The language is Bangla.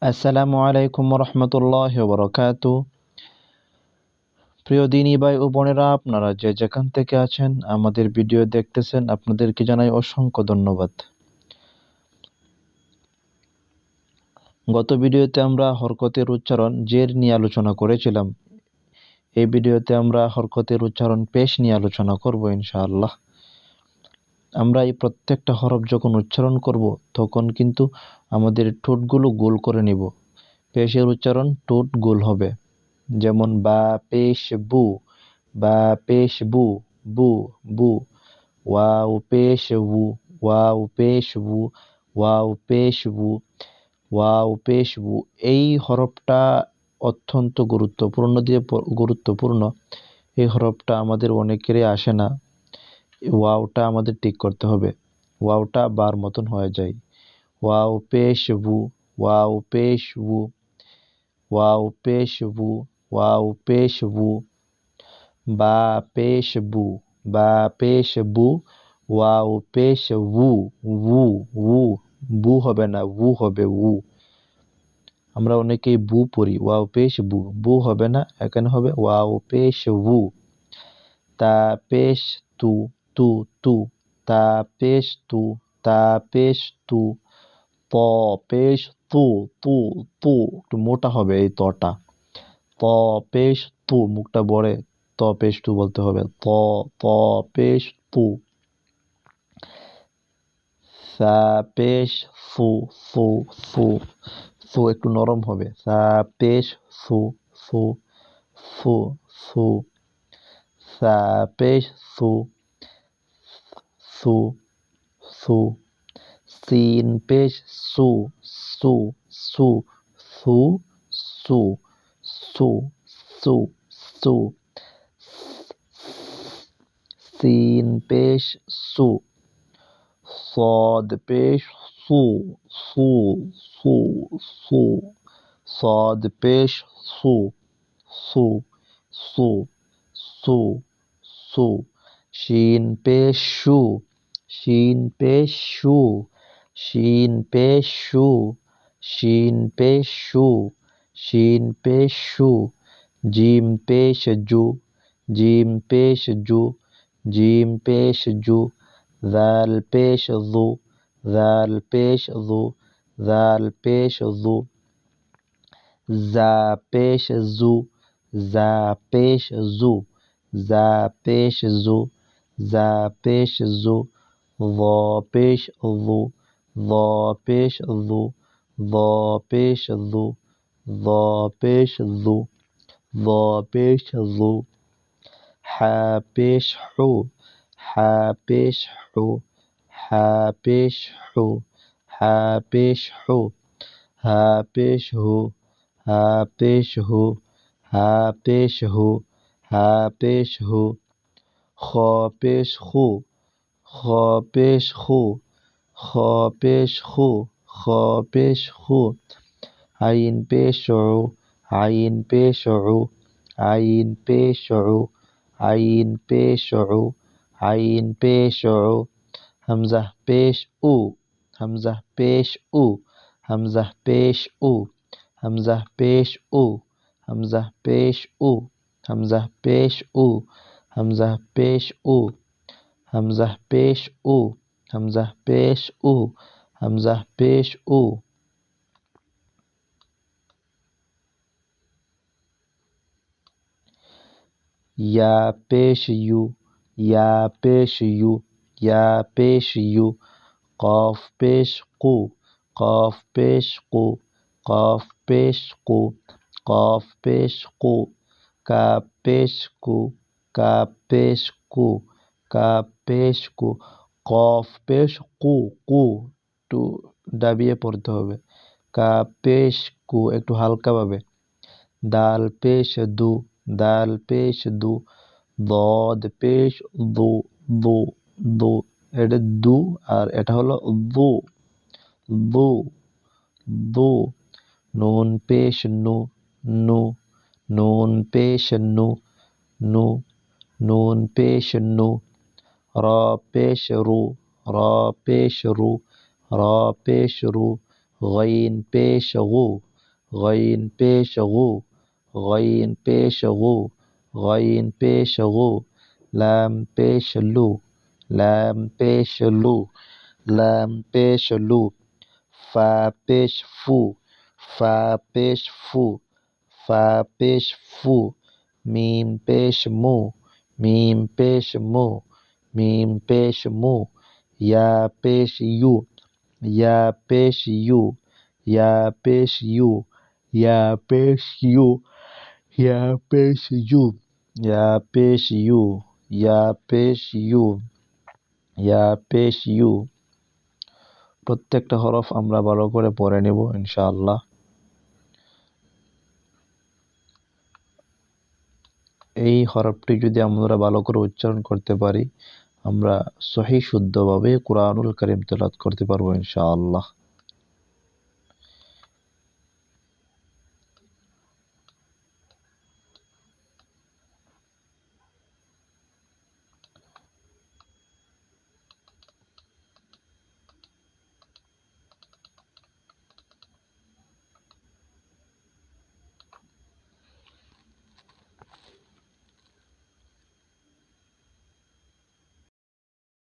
আসসালামু আলাইকুম রহমতুল্লাহ বরকাতু। প্রিয় দিনী ভাই ও বোনেরা, আপনারা যে যেখান থেকে আছেন আমাদের ভিডিও দেখতেছেন, আপনাদেরকে জানাই অসংখ্য ধন্যবাদ। গত ভিডিওতে আমরা হরকতের উচ্চারণ জের নিয়ে আলোচনা করেছিলাম। এই ভিডিওতে আমরা হরকতের উচ্চারণ পেশ নিয়ে আলোচনা করব ইনশাআল্লাহ। আমরা এই প্রত্যেকটা হরফ যখন উচ্চারণ করব তখন কিন্তু আমাদের ঠোঁটগুলো গোল করে নিব। পেশের উচ্চারণ ঠোঁট গোল হবে, যেমন বা পেশ বু, বা পেশ বু, বু বু। ওয়াও পেশ বু, ওয়াও পেশ বু, ওয়াও পেশ বু, ওয়াও পেশ বু। এই হরফটা অত্যন্ত গুরুত্বপূর্ণ। এই হরফটা আমাদের অনেকেরই আসে না। ওয়াওটা আমাদের ঠিক করতে হবে। ওয়াওটা বার মতন হয়ে যায়। ওয়াও পেশ বু, ওয়াও পেশ বু, ওয়াও পেশ বু, ওয়াও পেশ বু। বা পেশ বু, বা পেশ বু, ওয়াও পেশ বু, বু বু। বু হবে না, বু হবে উ। আমরা অনেকেই বু পড়ি, ওয়াও পেশ বু, বু হবে না, এখানে হবে ওয়াও পেশ বু। তা পেশ তু, তু তু, তা পেশ তু, তা পেশ তু। ত পেশ তু, তু তু। একটু মোটা হবে এই তটা। ত পেশ তু, মুখটা বড়ে, ত পেশ তু বলতে হবে। ত ত পেশ তু। সা পেশ সু, সু সু। সু একটু নরম হবে। সা পেশ সু, সু সু সু। সা পেশ সু, সু সু। সিন পেশ সু, সু সু সু সু সু সু সু। সিন পেশ সু। صاد পেশ সু, সু সু সু। صاد পেশ সু, সু সু সু সু। শিন পেশ শু, শিন পেশ শু, শিন পেশ শু, শিন পেশ শু, শিন পেশ শু। জিম পেশ জু, জিম পেশ জু, জিম পেশ জু। জাল পেশ জু, জাল পেশ জু, জাল পেশ জু। জা পেশ জু, জা পেশ জু, জা পেশ জু, জা পেশ জু। য পেশ জু, য পেশ জু, য পেশ জু, য পেশ জু, য পেশ জু। হা পেশ হু, হা পেশ হু, হা পেশ হু, হা পেশ হু। হা পেশ হু, হা পেশ হু, হা পেশ হু, হা পেশ হু। খ পেশ খু, খ পেশ খু, খ পেশ খু, খ পেশ খু। আইন পেশ উ, আইন পেশ উ, আইন পেশ উ, আইন পেশ উ, আইন পেশ উ। হামজা পেশ উ, হামজা পেশ উ, হামজা পেশ উ, হামজা পেশ উ, হামজা পেশ উ, হামজা পেশ উ, হামজা পেশ উ, হামজা পেশ উ, হামজা পেশ উ, হামজা পেশ উ। ইয়া পেশ ইউ, ইয়া পেশ ইউ, ইয়া পেশ ইউ। কফ পেশ কু, কফ পেশ কু, কফ পেশ কু, কফ পেশ কু। কাপ পেশ কু, কাপ পেশ কু, কাপ পেশ কু। কফ পেশ কু, কু একটু দাবিয়ে পড়তে হবে। কাপ পেশ কু একটু হালকাভাবে। দাল পেশ দু, দাল পেশ দু। দদ পেশ দু, দু দু। এটা দু আর এটা হলো দু, দু দু। নুন পেশ নু, নু। নুন পেশ নু, নু। নুন পেশ নু। র পেশ রু, র পেশ রু, র পেশ রু। গইন পেশ গু, গইন পেশ গু, গইন পেশ গু, গইন পেশ গু, লাম পেশ লু, লাম পেশ লু, লাম পেশ লু, ফা পেশ ফু, ফা পেশ ফু, ফা পেশ ফু, মিম পেশ মু, মিম পেশ মু, মিম পেশ মু, ইয়া পেশ ইউ, ইয়া পেশ ইউ, ইয়া পেশ ইউ, ইয়া পেশ ইউ, ইয়া পেশ ইউ, ইয়া পেশ ইউ, ইয়া পেশ ইউ, ইয়া পেশ ইউ। প্রত্যেকটা হরফ আমরা ভালো করে পড়ে নেব ইনশাআল্লাহ। এই হরফটি যদি আমরা ভালো করে উচ্চারণ করতে পারি, আমরা সহি শুদ্ধভাবে কুরআনুল কারীম তেলাওয়াত করতে পারবো ইনশাআল্লাহ।